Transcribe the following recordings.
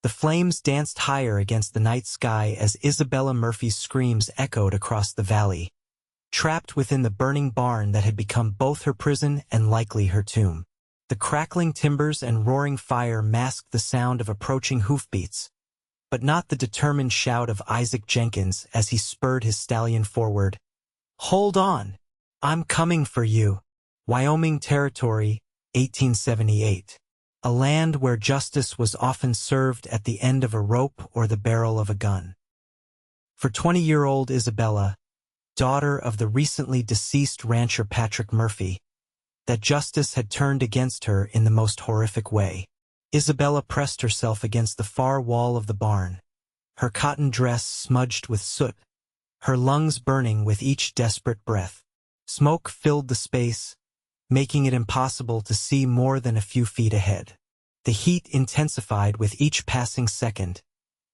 The flames danced higher against the night sky as Isabella Murphy's screams echoed across the valley, trapped within the burning barn that had become both her prison and likely her tomb. The crackling timbers and roaring fire masked the sound of approaching hoofbeats, but not the determined shout of Isaac Jenkins as he spurred his stallion forward. "Hold on! I'm coming for you." Wyoming Territory, 1878. A land where justice was often served at the end of a rope or the barrel of a gun. For 20-year-old Isabella, daughter of the recently deceased rancher Patrick Murphy, that justice had turned against her in the most horrific way. Isabella pressed herself against the far wall of the barn, her cotton dress smudged with soot, her lungs burning with each desperate breath. Smoke filled the space, making it impossible to see more than a few feet ahead. The heat intensified with each passing second,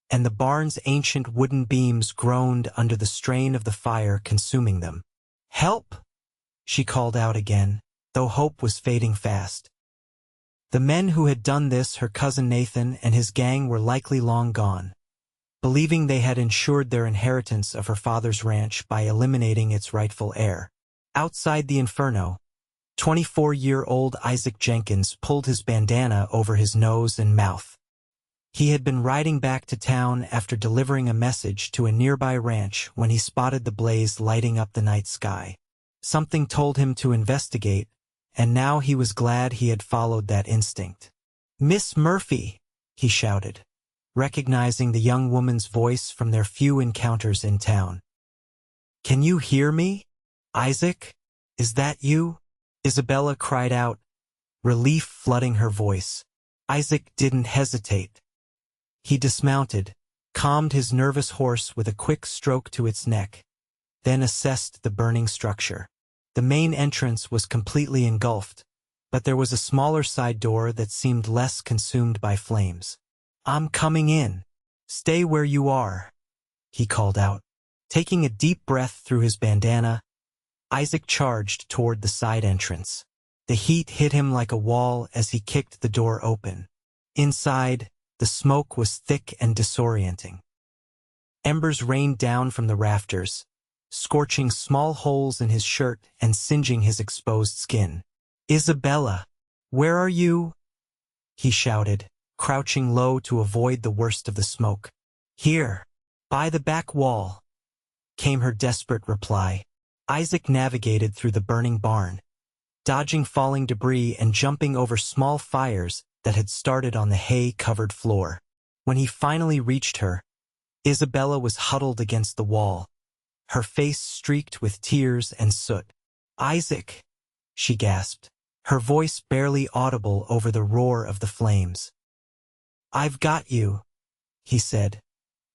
and the barn's ancient wooden beams groaned under the strain of the fire consuming them. "Help!" she called out again, though hope was fading fast. The men who had done this, her cousin Nathan and his gang, were likely long gone, believing they had ensured their inheritance of her father's ranch by eliminating its rightful heir. Outside the inferno, 24-year-old Isaac Jenkins pulled his bandana over his nose and mouth. He had been riding back to town after delivering a message to a nearby ranch when he spotted the blaze lighting up the night sky. Something told him to investigate, and now he was glad he had followed that instinct. "Miss Murphy," he shouted, recognizing the young woman's voice from their few encounters in town. "Can you hear me? Isaac, is that you?" Isabella cried out, relief flooding her voice. Isaac didn't hesitate. He dismounted, calmed his nervous horse with a quick stroke to its neck, then assessed the burning structure. The main entrance was completely engulfed, but there was a smaller side door that seemed less consumed by flames. "I'm coming in. Stay where you are," he called out. Taking a deep breath through his bandana, Isaac charged toward the side entrance. The heat hit him like a wall as he kicked the door open. Inside, the smoke was thick and disorienting. Embers rained down from the rafters, scorching small holes in his shirt and singeing his exposed skin. "Isabella, where are you?" he shouted, crouching low to avoid the worst of the smoke. "Here, by the back wall," came her desperate reply. Isaac navigated through the burning barn, dodging falling debris and jumping over small fires that had started on the hay-covered floor. When he finally reached her, Isabella was huddled against the wall, her face streaked with tears and soot. "Isaac," she gasped, her voice barely audible over the roar of the flames. "I've got you," he said,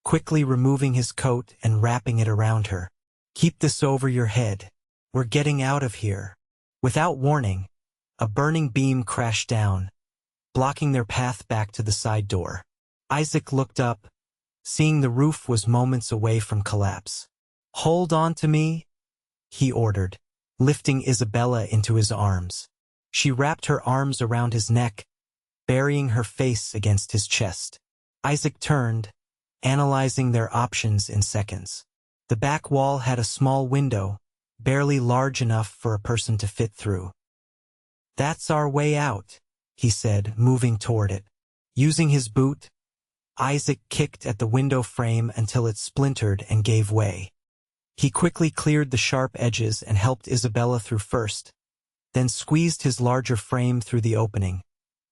quickly removing his coat and wrapping it around her. "Keep this over your head. We're getting out of here." Without warning, a burning beam crashed down, blocking their path back to the side door. Isaac looked up, seeing the roof was moments away from collapse. "Hold on to me," he ordered, lifting Isabella into his arms. She wrapped her arms around his neck, burying her face against his chest. Isaac turned, analyzing their options in seconds. The back wall had a small window, barely large enough for a person to fit through. "That's our way out," he said, moving toward it. Using his boot, Isaac kicked at the window frame until it splintered and gave way. He quickly cleared the sharp edges and helped Isabella through first, then squeezed his larger frame through the opening,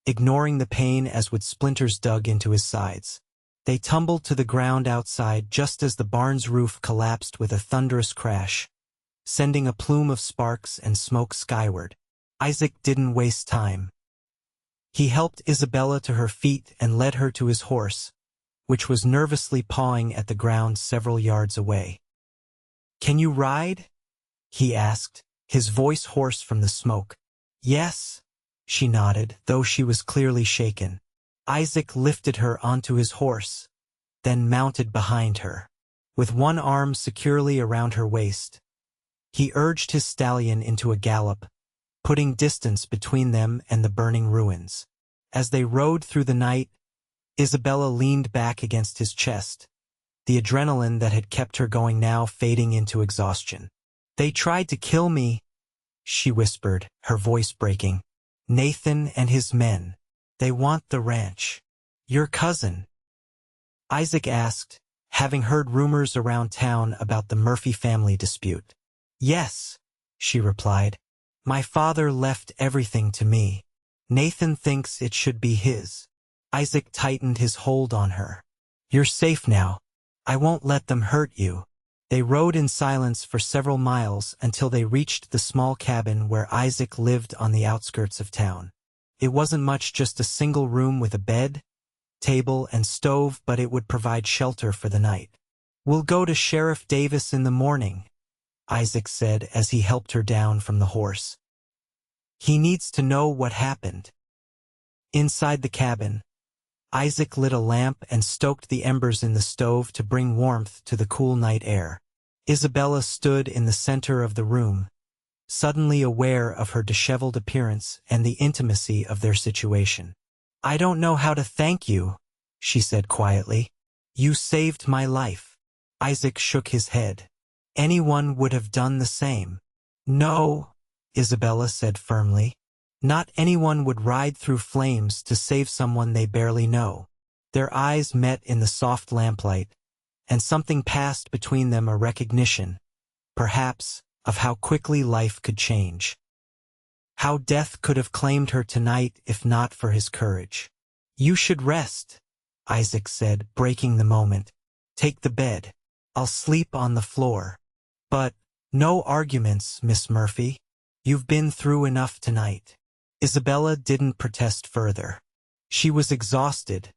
ignoring the pain as wood splinters dug into his sides. They tumbled to the ground outside just as the barn's roof collapsed with a thunderous crash, sending a plume of sparks and smoke skyward. Isaac didn't waste time. He helped Isabella to her feet and led her to his horse, which was nervously pawing at the ground several yards away. "Can you ride?" he asked, his voice hoarse from the smoke. "Yes," she nodded, though she was clearly shaken. Isaac lifted her onto his horse, then mounted behind her. With one arm securely around her waist, he urged his stallion into a gallop, putting distance between them and the burning ruins. As they rode through the night, Isabella leaned back against his chest, the adrenaline that had kept her going now fading into exhaustion. "They tried to kill me," she whispered, her voice breaking. "Nathan and his men. They want the ranch." "Your cousin?" Isaac asked, having heard rumors around town about the Murphy family dispute. "Yes," she replied. "My father left everything to me. Nathan thinks it should be his." Isaac tightened his hold on her. "You're safe now. I won't let them hurt you." They rode in silence for several miles until they reached the small cabin where Isaac lived on the outskirts of town. It wasn't much, just a single room with a bed, table, and stove, but it would provide shelter for the night. "We'll go to Sheriff Davis in the morning," Isaac said as he helped her down from the horse. "He needs to know what happened." Inside the cabin, Isaac lit a lamp and stoked the embers in the stove to bring warmth to the cool night air. Isabella stood in the center of the room, suddenly aware of her disheveled appearance and the intimacy of their situation. "I don't know how to thank you," she said quietly. "You saved my life." Isaac shook his head. "Anyone would have done the same." "No," Isabella said firmly. "Not anyone would ride through flames to save someone they barely know." Their eyes met in the soft lamplight, and something passed between them, a recognition, perhaps, of how quickly life could change. How death could have claimed her tonight if not for his courage. "You should rest," Isaac said, breaking the moment. "Take the bed. I'll sleep on the floor. But no arguments, Miss Murphy. You've been through enough tonight." Isabella didn't protest further. She was exhausted,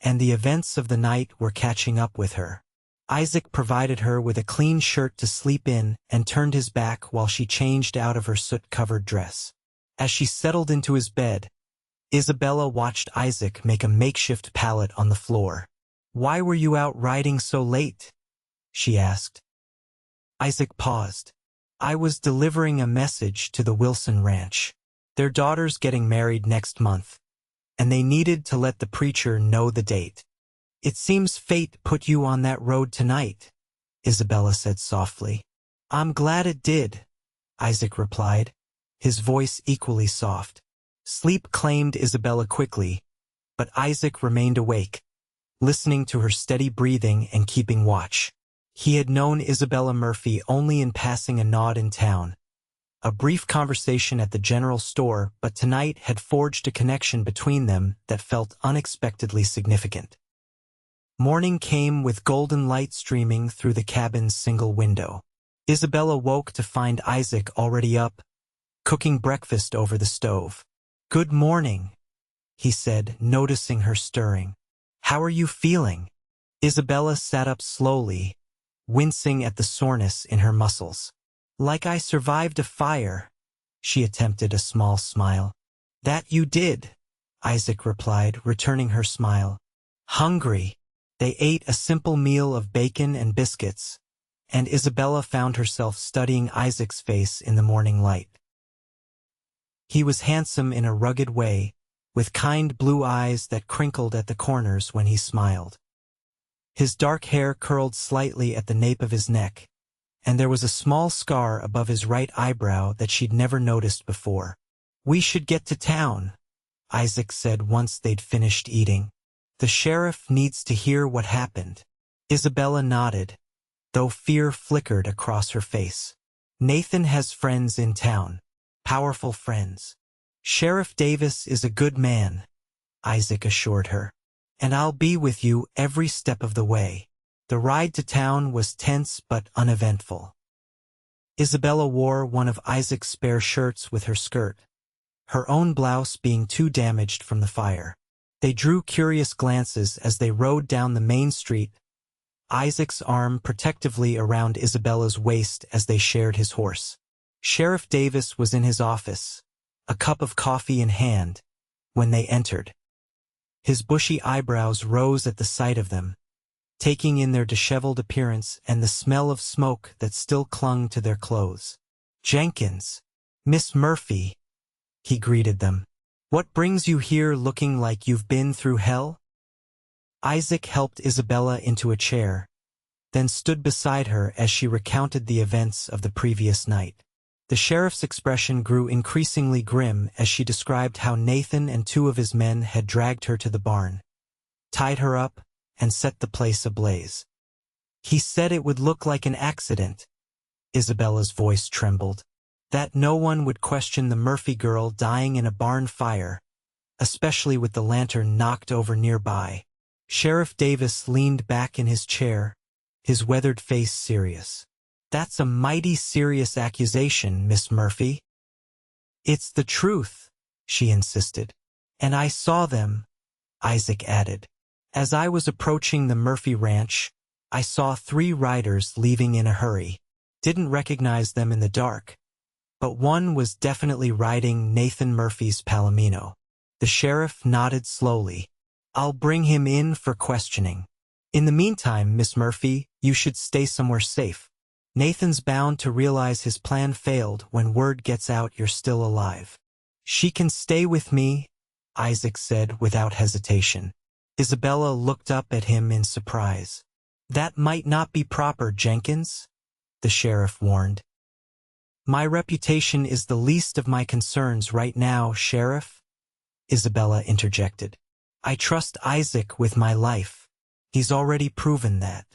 and the events of the night were catching up with her. Isaac provided her with a clean shirt to sleep in and turned his back while she changed out of her soot-covered dress. As she settled into his bed, Isabella watched Isaac make a makeshift pallet on the floor. "Why were you out riding so late?" she asked. Isaac paused. "I was delivering a message to the Wilson Ranch. Their daughter's getting married next month, and they needed to let the preacher know the date." "It seems fate put you on that road tonight," Isabella said softly. "I'm glad it did," Isaac replied, his voice equally soft. Sleep claimed Isabella quickly, but Isaac remained awake, listening to her steady breathing and keeping watch. He had known Isabella Murphy only in passing, a nod in town, a brief conversation at the general store, but tonight had forged a connection between them that felt unexpectedly significant. Morning came with golden light streaming through the cabin's single window. Isabella woke to find Isaac already up, cooking breakfast over the stove. "Good morning," he said, noticing her stirring. "How are you feeling?" Isabella sat up slowly, wincing at the soreness in her muscles. "Like I survived a fire," she attempted a small smile. "That you did," Isaac replied, returning her smile. Hungry, they ate a simple meal of bacon and biscuits, and Isabella found herself studying Isaac's face in the morning light. He was handsome in a rugged way, with kind blue eyes that crinkled at the corners when he smiled. His dark hair curled slightly at the nape of his neck, and there was a small scar above his right eyebrow that she'd never noticed before. "We should get to town," Isaac said once they'd finished eating. "The sheriff needs to hear what happened." Isabella nodded, though fear flickered across her face. "Nathan has friends in town, powerful friends. Sheriff Davis is a good man," Isaac assured her. "And I'll be with you every step of the way." The ride to town was tense but uneventful. Isabella wore one of Isaac's spare shirts with her skirt, her own blouse being too damaged from the fire. They drew curious glances as they rode down the main street, Isaac's arm protectively around Isabella's waist as they shared his horse. Sheriff Davis was in his office, a cup of coffee in hand, when they entered. His bushy eyebrows rose at the sight of them, taking in their disheveled appearance and the smell of smoke that still clung to their clothes. "Jenkins, Miss Murphy," he greeted them. "What brings you here looking like you've been through hell?" Isaac helped Isabella into a chair, then stood beside her as she recounted the events of the previous night. The sheriff's expression grew increasingly grim as she described how Nathan and 2 of his men had dragged her to the barn, tied her up, and set the place ablaze. He said it would look like an accident. Isabella's voice trembled. That no one would question the Murphy girl dying in a barn fire, especially with the lantern knocked over nearby. Sheriff Davis leaned back in his chair, his weathered face serious. That's a mighty serious accusation, Miss Murphy. It's the truth, she insisted. And I saw them, Isaac added. As I was approaching the Murphy ranch, I saw 3 riders leaving in a hurry. Didn't recognize them in the dark, but one was definitely riding Nathan Murphy's Palomino. The sheriff nodded slowly. I'll bring him in for questioning. In the meantime, Miss Murphy, you should stay somewhere safe. Nathan's bound to realize his plan failed when word gets out you're still alive. She can stay with me, Isaac said without hesitation. Isabella looked up at him in surprise. That might not be proper, Jenkins, the sheriff warned. My reputation is the least of my concerns right now, Sheriff, Isabella interjected. I trust Isaac with my life. He's already proven that.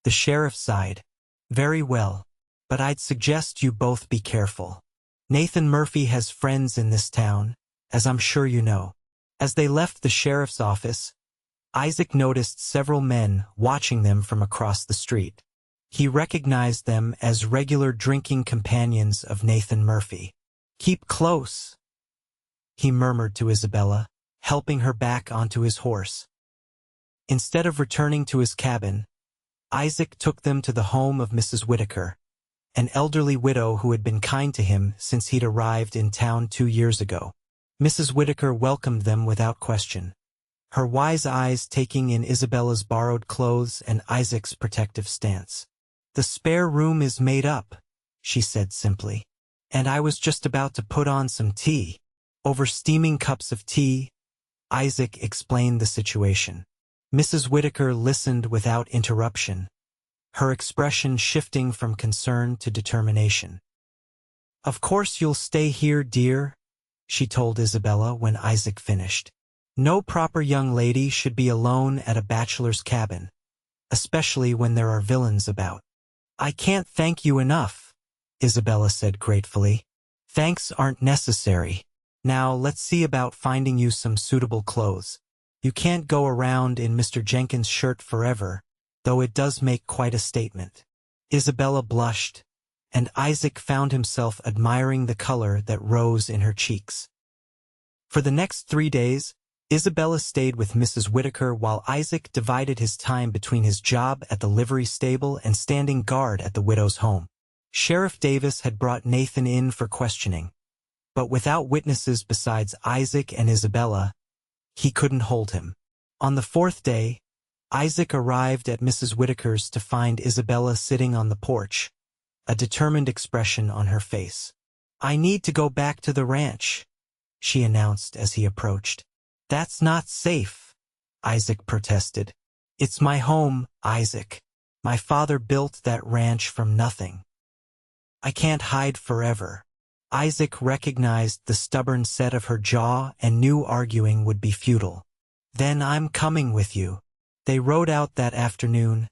The sheriff sighed. Very well, but I'd suggest you both be careful. Nathan Murphy has friends in this town, as I'm sure you know. As they left the sheriff's office, Isaac noticed several men watching them from across the street. He recognized them as regular drinking companions of Nathan Murphy. Keep close, he murmured to Isabella, helping her back onto his horse. Instead of returning to his cabin, Isaac took them to the home of Mrs. Whitaker, an elderly widow who had been kind to him since he'd arrived in town 2 years ago. Mrs. Whitaker welcomed them without question, her wise eyes taking in Isabella's borrowed clothes and Isaac's protective stance. The spare room is made up, she said simply, and I was just about to put on some tea. Over steaming cups of tea, Isaac explained the situation. Mrs. Whitaker listened without interruption, her expression shifting from concern to determination. Of course you'll stay here, dear, she told Isabella when Isaac finished. No proper young lady should be alone at a bachelor's cabin, especially when there are villains about. I can't thank you enough, Isabella said gratefully. Thanks aren't necessary. Now let's see about finding you some suitable clothes. You can't go around in Mr. Jenkins' shirt forever, though it does make quite a statement. Isabella blushed, and Isaac found himself admiring the color that rose in her cheeks. For the next 3 days, Isabella stayed with Mrs. Whitaker while Isaac divided his time between his job at the livery stable and standing guard at the widow's home. Sheriff Davis had brought Nathan in for questioning, but without witnesses besides Isaac and Isabella, he couldn't hold him. On the 4th day, Isaac arrived at Mrs. Whitaker's to find Isabella sitting on the porch, a determined expression on her face. I need to go back to the ranch, she announced as he approached. That's not safe, Isaac protested. It's my home, Isaac. My father built that ranch from nothing. I can't hide forever. Isaac recognized the stubborn set of her jaw and knew arguing would be futile. Then I'm coming with you. They rode out that afternoon,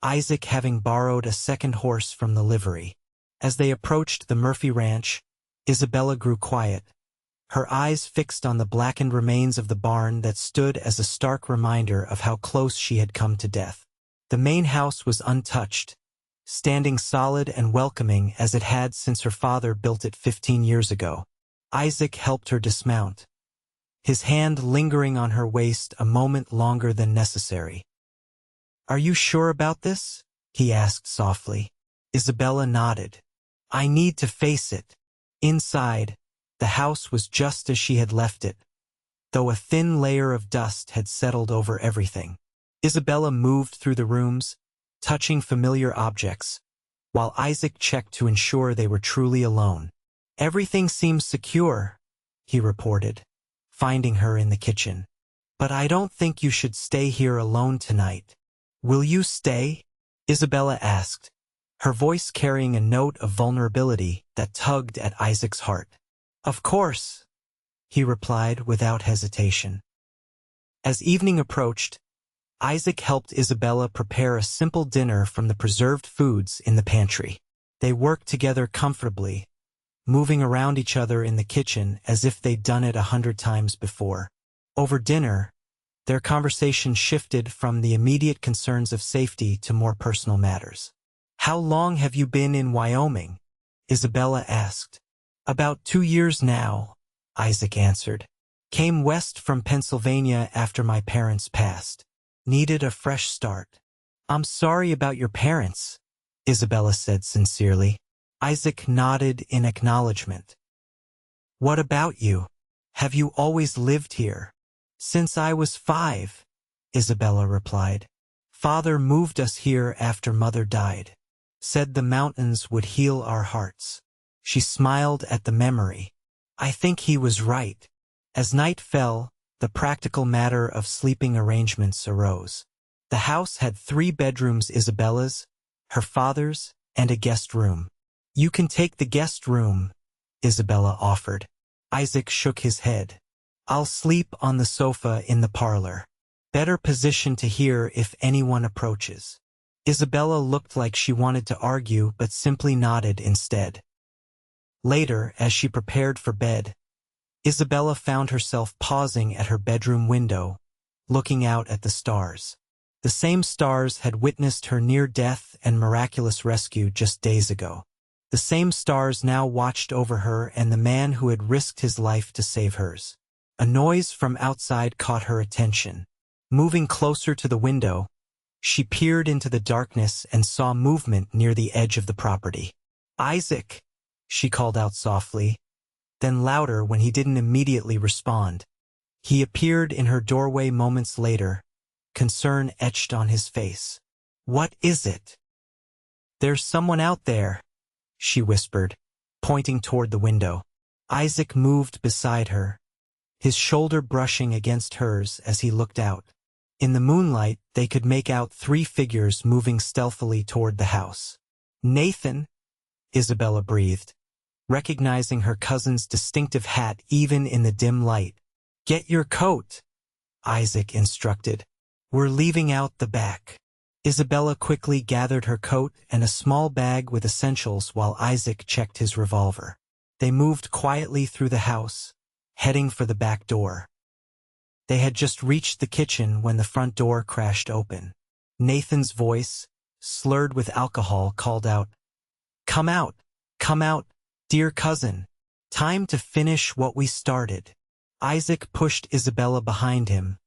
Isaac having borrowed a second horse from the livery. As they approached the Murphy ranch, Isabella grew quiet, her eyes fixed on the blackened remains of the barn that stood as a stark reminder of how close she had come to death. The main house was untouched, standing solid and welcoming as it had since her father built it 15 years ago. Isaac helped her dismount, his hand lingering on her waist a moment longer than necessary. Are you sure about this? He asked softly. Isabella nodded. I need to face it. Inside, the house was just as she had left it, though a thin layer of dust had settled over everything. Isabella moved through the rooms, touching familiar objects, while Isaac checked to ensure they were truly alone. Everything seems secure, he reported, finding her in the kitchen. But I don't think you should stay here alone tonight. Will you stay? Isabella asked, her voice carrying a note of vulnerability that tugged at Isaac's heart. Of course, he replied without hesitation. As evening approached, Isaac helped Isabella prepare a simple dinner from the preserved foods in the pantry. They worked together comfortably, moving around each other in the kitchen as if they'd done it 100 times before. Over dinner, their conversation shifted from the immediate concerns of safety to more personal matters. How long have you been in Wyoming? Isabella asked. About 2 years now, Isaac answered. Came west from Pennsylvania after my parents passed. Needed a fresh start. I'm sorry about your parents, Isabella said sincerely. Isaac nodded in acknowledgement. What about you? Have you always lived here? Since I was 5, Isabella replied. Father moved us here after Mother died. Said the mountains would heal our hearts. She smiled at the memory. I think he was right. As night fell, the practical matter of sleeping arrangements arose. The house had 3 bedrooms: Isabella's, her father's, and a guest room. You can take the guest room, Isabella offered. Isaac shook his head. I'll sleep on the sofa in the parlor. Better position to hear if anyone approaches. Isabella looked like she wanted to argue but simply nodded instead. Later, as she prepared for bed, Isabella found herself pausing at her bedroom window, looking out at the stars. The same stars had witnessed her near-death and miraculous rescue just days ago. The same stars now watched over her and the man who had risked his life to save hers. A noise from outside caught her attention. Moving closer to the window, she peered into the darkness and saw movement near the edge of the property. Isaac, she called out softly, then louder when he didn't immediately respond. He appeared in her doorway moments later, concern etched on his face. What is it? There's someone out there, she whispered, pointing toward the window. Isaac moved beside her, his shoulder brushing against hers as he looked out. In the moonlight, they could make out 3 figures moving stealthily toward the house. Nathan, Isabella breathed, recognizing her cousin's distinctive hat even in the dim light. Get your coat, Isaac instructed. We're leaving out the back. Isabella quickly gathered her coat and a small bag with essentials while Isaac checked his revolver. They moved quietly through the house, heading for the back door. They had just reached the kitchen when the front door crashed open. Nathan's voice, slurred with alcohol, called out, come out, dear cousin. Time to finish what we started." Isaac pushed Isabella behind him,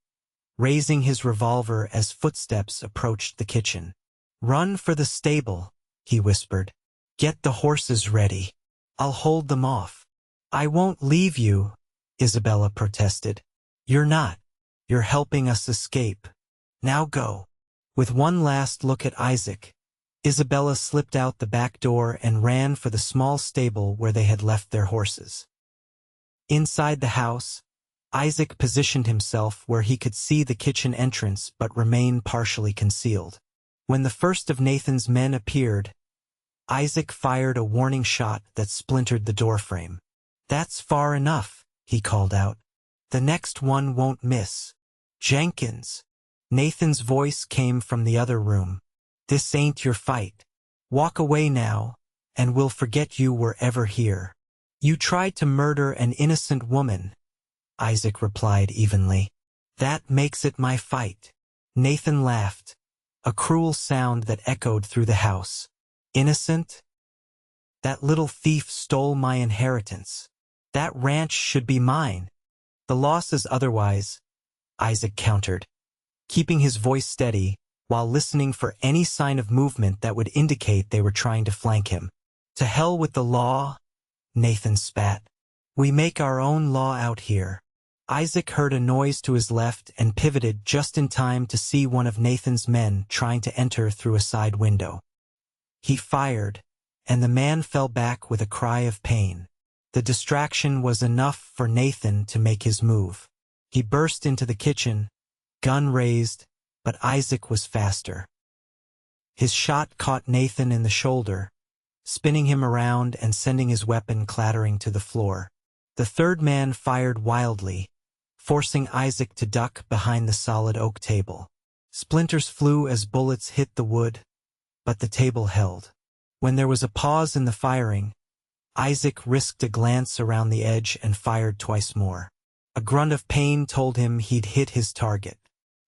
raising his revolver as footsteps approached the kitchen. "Run for the stable," he whispered. "Get the horses ready. I'll hold them off." "I won't leave you," Isabella protested. "You're not. You're helping us escape. Now go." With one last look at Isaac, Isabella slipped out the back door and ran for the small stable where they had left their horses. Inside the house, Isaac positioned himself where he could see the kitchen entrance but remain partially concealed. When the first of Nathan's men appeared, Isaac fired a warning shot that splintered the doorframe. "That's far enough," he called out. "The next one won't miss." "Jenkins." Nathan's voice came from the other room. "This ain't your fight. Walk away now, and we'll forget you were ever here." "You tried to murder an innocent woman," Isaac replied evenly. "That makes it my fight." Nathan laughed, a cruel sound that echoed through the house. "Innocent? That little thief stole my inheritance. That ranch should be mine. The loss is otherwise," Isaac countered, keeping his voice steady while listening for any sign of movement that would indicate they were trying to flank him. "To hell with the law," Nathan spat. "We make our own law out here." Isaac heard a noise to his left and pivoted just in time to see one of Nathan's men trying to enter through a side window. He fired, and the man fell back with a cry of pain. The distraction was enough for Nathan to make his move. He burst into the kitchen, gun raised, but Isaac was faster. His shot caught Nathan in the shoulder, spinning him around and sending his weapon clattering to the floor. The third man fired wildly, forcing Isaac to duck behind the solid oak table. Splinters flew as bullets hit the wood, but the table held. When there was a pause in the firing, Isaac risked a glance around the edge and fired twice more. A grunt of pain told him he'd hit his target.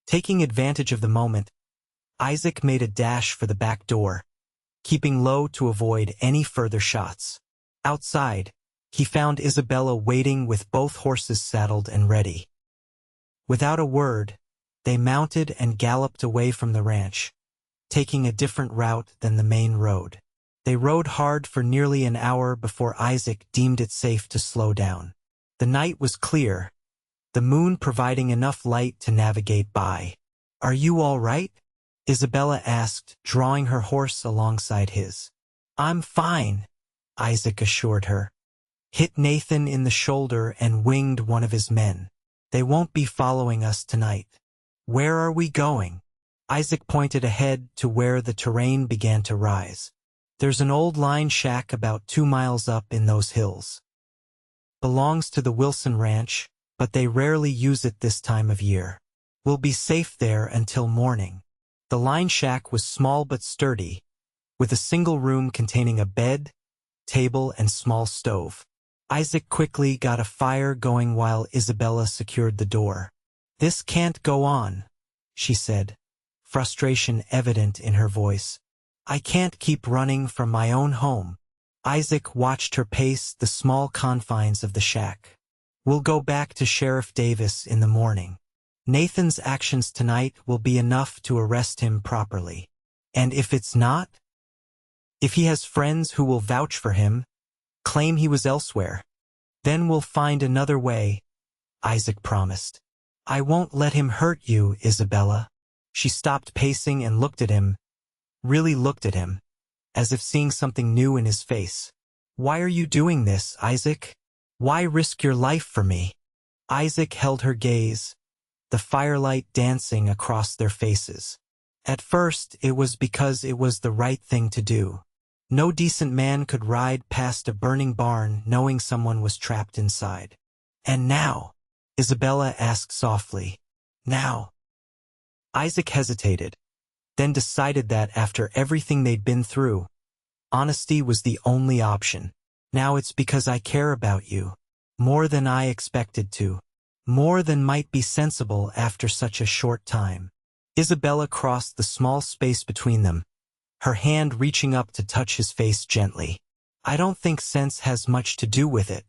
Taking advantage of the moment, Isaac made a dash for the back door, keeping low to avoid any further shots. Outside, he found Isabella waiting with both horses saddled and ready. Without a word, they mounted and galloped away from the ranch, taking a different route than the main road. They rode hard for nearly an hour before Isaac deemed it safe to slow down. The night was clear, the moon providing enough light to navigate by. "Are you all right?" Isabella asked, drawing her horse alongside his. "I'm fine," Isaac assured her. "Hit Nathan in the shoulder and winged one of his men. They won't be following us tonight." "Where are we going?" Isaac pointed ahead to where the terrain began to rise. "There's an old line shack about 2 miles up in those hills. Belongs to the Wilson Ranch, but they rarely use it this time of year. We'll be safe there until morning." The line shack was small but sturdy, with a single room containing a bed, table, and small stove. Isaac quickly got a fire going while Isabella secured the door. "This can't go on," she said, frustration evident in her voice. "I can't keep running from my own home." Isaac watched her pace the small confines of the shack. "We'll go back to Sheriff Davis in the morning. Nathan's actions tonight will be enough to arrest him properly. And if it's not? If he has friends who will vouch for him, claim he was elsewhere, then we'll find another way," Isaac promised. "I won't let him hurt you, Isabella." She stopped pacing and looked at him, really looked at him, as if seeing something new in his face. "Why are you doing this, Isaac? Why risk your life for me?" Isaac held her gaze, the firelight dancing across their faces. "At first, it was because it was the right thing to do. No decent man could ride past a burning barn knowing someone was trapped inside. And now?" Isabella asked softly. "Now?" Isaac hesitated, then decided that after everything they'd been through, honesty was the only option. "Now it's because I care about you, more than I expected to. More than might be sensible after such a short time." Isabella crossed the small space between them, her hand reaching up to touch his face gently. "I don't think sense has much to do with it.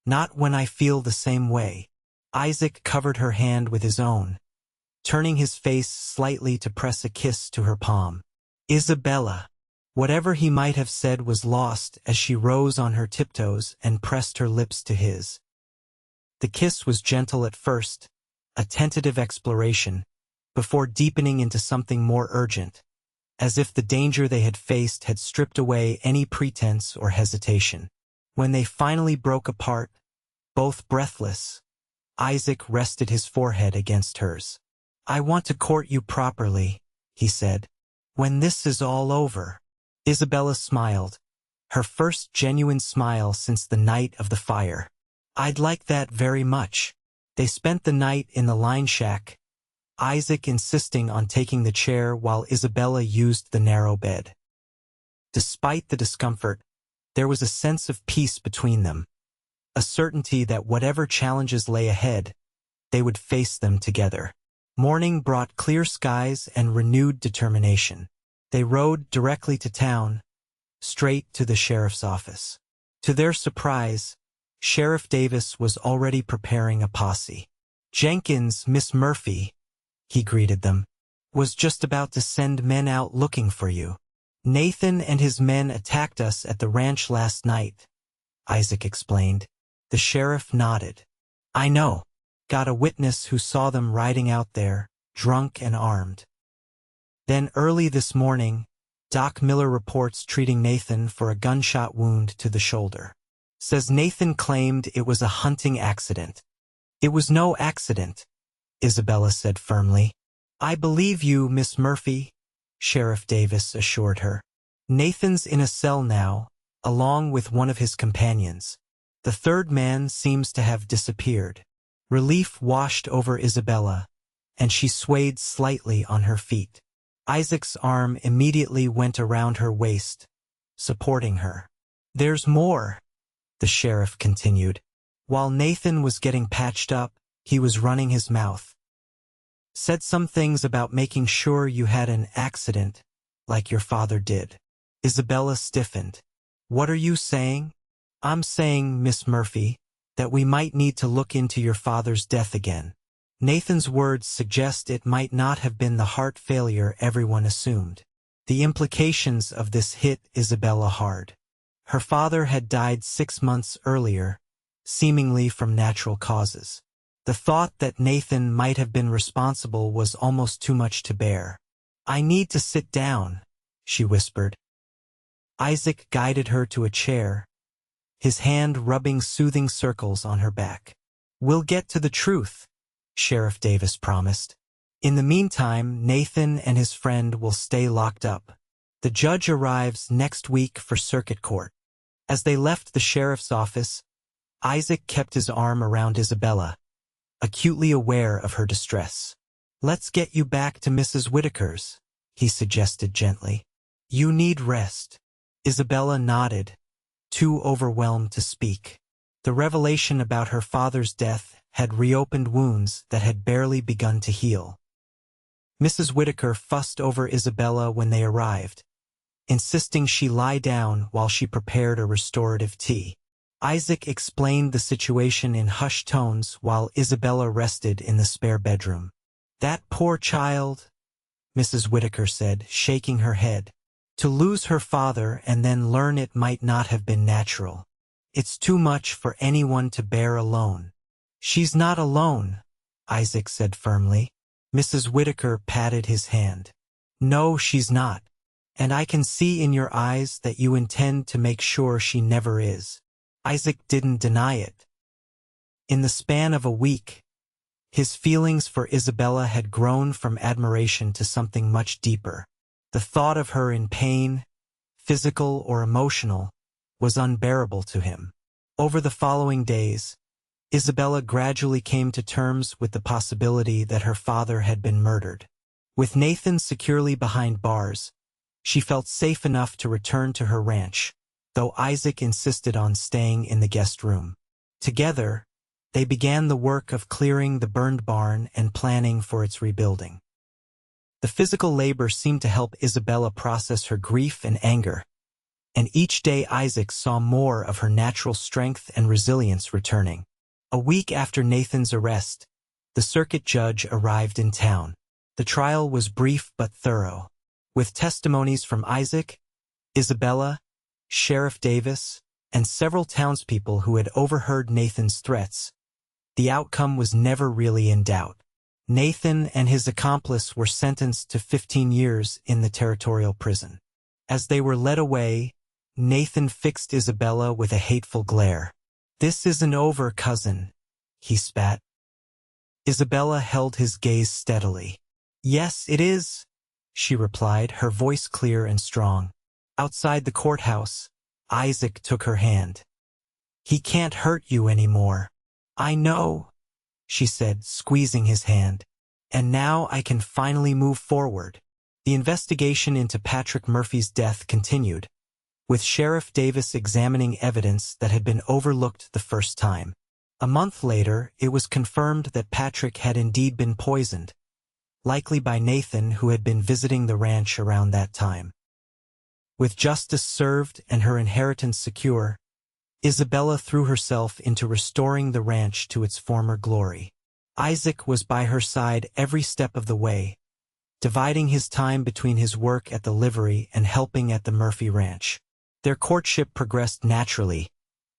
Not when I feel the same way." Isaac covered her hand with his own, turning his face slightly to press a kiss to her palm. "Isabella." Whatever he might have said was lost as she rose on her tiptoes and pressed her lips to his. The kiss was gentle at first, a tentative exploration, before deepening into something more urgent, as if the danger they had faced had stripped away any pretense or hesitation. When they finally broke apart, both breathless, Isaac rested his forehead against hers. "I want to court you properly," he said, "when this is all over." Isabella smiled, her first genuine smile since the night of the fire. "I'd like that very much." They spent the night in the line shack, Isaac insisting on taking the chair while Isabella used the narrow bed. Despite the discomfort, there was a sense of peace between them, a certainty that whatever challenges lay ahead, they would face them together. Morning brought clear skies and renewed determination. They rode directly to town, straight to the sheriff's office. To their surprise, Sheriff Davis was already preparing a posse. "Jenkins, Miss Murphy," he greeted them, "was just about to send men out looking for you. Nathan and his men attacked us at the ranch last night," Isaac explained. The sheriff nodded. "I know. Got a witness who saw them riding out there, drunk and armed. Then early this morning, Doc Miller reports treating Nathan for a gunshot wound to the shoulder. Says Nathan claimed it was a hunting accident. "It was no accident," Isabella said firmly. "I believe you, Miss Murphy," Sheriff Davis assured her. "Nathan's in a cell now, along with one of his companions. The third man seems to have disappeared." Relief washed over Isabella, and she swayed slightly on her feet. Isaac's arm immediately went around her waist, supporting her. "There's more," the sheriff continued. "While Nathan was getting patched up, he was running his mouth. Said some things about making sure you had an accident, like your father did." Isabella stiffened. "What are you saying?" "I'm saying, Miss Murphy, that we might need to look into your father's death again. Nathan's words suggest it might not have been the heart failure everyone assumed." The implications of this hit Isabella hard. Her father had died 6 months earlier, seemingly from natural causes. The thought that Nathan might have been responsible was almost too much to bear. "I need to sit down," she whispered. Isaac guided her to a chair, his hand rubbing soothing circles on her back. "We'll get to the truth," Sheriff Davis promised. "In the meantime, Nathan and his friend will stay locked up. The judge arrives next week for circuit court." As they left the sheriff's office, Isaac kept his arm around Isabella, acutely aware of her distress. "Let's get you back to Mrs. Whitaker's," he suggested gently. "You need rest." Isabella nodded, too overwhelmed to speak. The revelation about her father's death had reopened wounds that had barely begun to heal. Mrs. Whitaker fussed over Isabella when they arrived, insisting she lie down while she prepared a restorative tea. Isaac explained the situation in hushed tones while Isabella rested in the spare bedroom. "That poor child," Mrs. Whitaker said, shaking her head. "To lose her father and then learn it might not have been natural. It's too much for anyone to bear alone." "She's not alone," Isaac said firmly. Mrs. Whitaker patted his hand. "No, she's not. And I can see in your eyes that you intend to make sure she never is." Isaac didn't deny it. In the span of a week, his feelings for Isabella had grown from admiration to something much deeper. The thought of her in pain, physical or emotional, was unbearable to him. Over the following days, Isabella gradually came to terms with the possibility that her father had been murdered. With Nathan securely behind bars, she felt safe enough to return to her ranch, though Isaac insisted on staying in the guest room. Together, they began the work of clearing the burned barn and planning for its rebuilding. The physical labor seemed to help Isabella process her grief and anger, and each day Isaac saw more of her natural strength and resilience returning. A week after Nathan's arrest, the circuit judge arrived in town. The trial was brief but thorough. With testimonies from Isaac, Isabella, Sheriff Davis, and several townspeople who had overheard Nathan's threats, the outcome was never really in doubt. Nathan and his accomplice were sentenced to 15 years in the territorial prison. As they were led away, Nathan fixed Isabella with a hateful glare. "This isn't over, cousin," he spat. Isabella held his gaze steadily. "Yes, it is," she replied, her voice clear and strong. Outside the courthouse, Isaac took her hand. "He can't hurt you anymore." "I know," she said, squeezing his hand. "And now I can finally move forward." The investigation into Patrick Murphy's death continued, with Sheriff Davis examining evidence that had been overlooked the first time. A month later, it was confirmed that Patrick had indeed been poisoned, likely by Nathan, who had been visiting the ranch around that time. With justice served and her inheritance secure, Isabella threw herself into restoring the ranch to its former glory. Isaac was by her side every step of the way, dividing his time between his work at the livery and helping at the Murphy Ranch. Their courtship progressed naturally,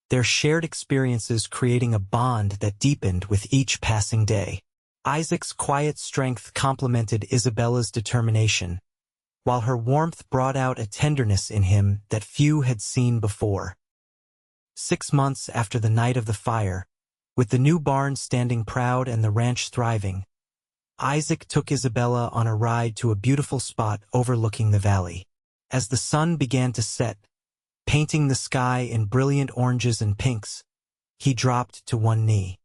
their shared experiences creating a bond that deepened with each passing day. Isaac's quiet strength complemented Isabella's determination, while her warmth brought out a tenderness in him that few had seen before. 6 months after the night of the fire, With the new barn standing proud and the ranch thriving, Isaac took Isabella on a ride to a beautiful spot overlooking the valley. As the sun began to set, painting the sky in brilliant oranges and pinks, he dropped to one knee.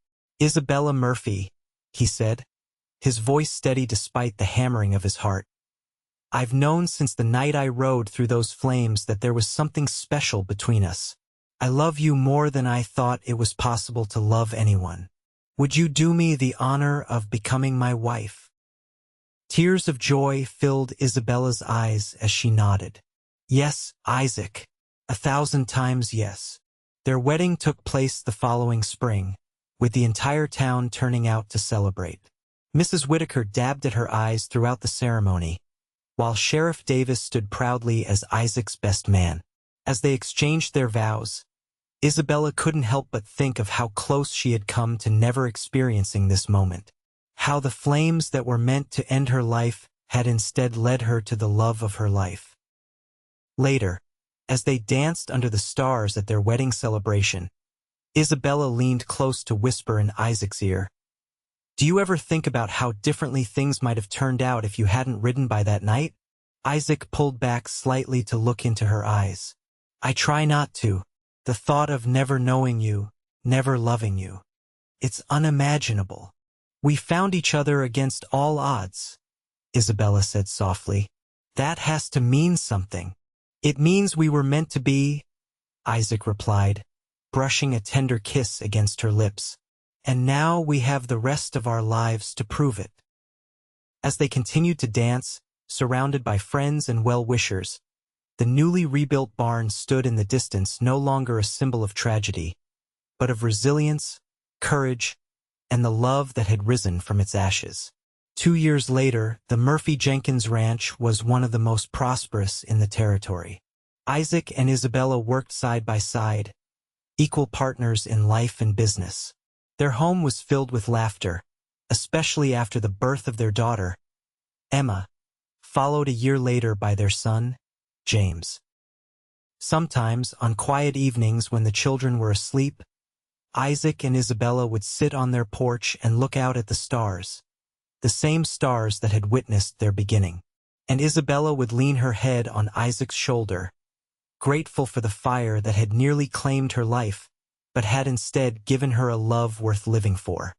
"Isabella Murphy," he said, his voice steady despite the hammering of his heart. "I've known since the night I rode through those flames that there was something special between us. I love you more than I thought it was possible to love anyone. Would you do me the honor of becoming my wife?" Tears of joy filled Isabella's eyes as she nodded. "Yes, Isaac. 1,000 times yes." Their wedding took place the following spring, with the entire town turning out to celebrate. Mrs. Whitaker dabbed at her eyes throughout the ceremony, while Sheriff Davis stood proudly as Isaac's best man. As they exchanged their vows, Isabella couldn't help but think of how close she had come to never experiencing this moment. How the flames that were meant to end her life had instead led her to the love of her life. Later, as they danced under the stars at their wedding celebration, Isabella leaned close to whisper in Isaac's ear, "Do you ever think about how differently things might have turned out if you hadn't ridden by that night?" Isaac pulled back slightly to look into her eyes. "I try not to. The thought of never knowing you, never loving you. It's unimaginable." "We found each other against all odds," Isabella said softly. "That has to mean something." "It means we were meant to be," Isaac replied, brushing a tender kiss against her lips. "And now we have the rest of our lives to prove it." As they continued to dance, surrounded by friends and well-wishers, the newly rebuilt barn stood in the distance, no longer a symbol of tragedy, but of resilience, courage, and the love that had risen from its ashes. 2 years later, the Murphy Jenkins Ranch was one of the most prosperous in the territory. Isaac and Isabella worked side by side, equal partners in life and business. Their home was filled with laughter, especially after the birth of their daughter, Emma, followed a year later by their son, James. Sometimes, on quiet evenings when the children were asleep, Isaac and Isabella would sit on their porch and look out at the stars, the same stars that had witnessed their beginning. And Isabella would lean her head on Isaac's shoulder, grateful for the fire that had nearly claimed her life, but had instead given her a love worth living for.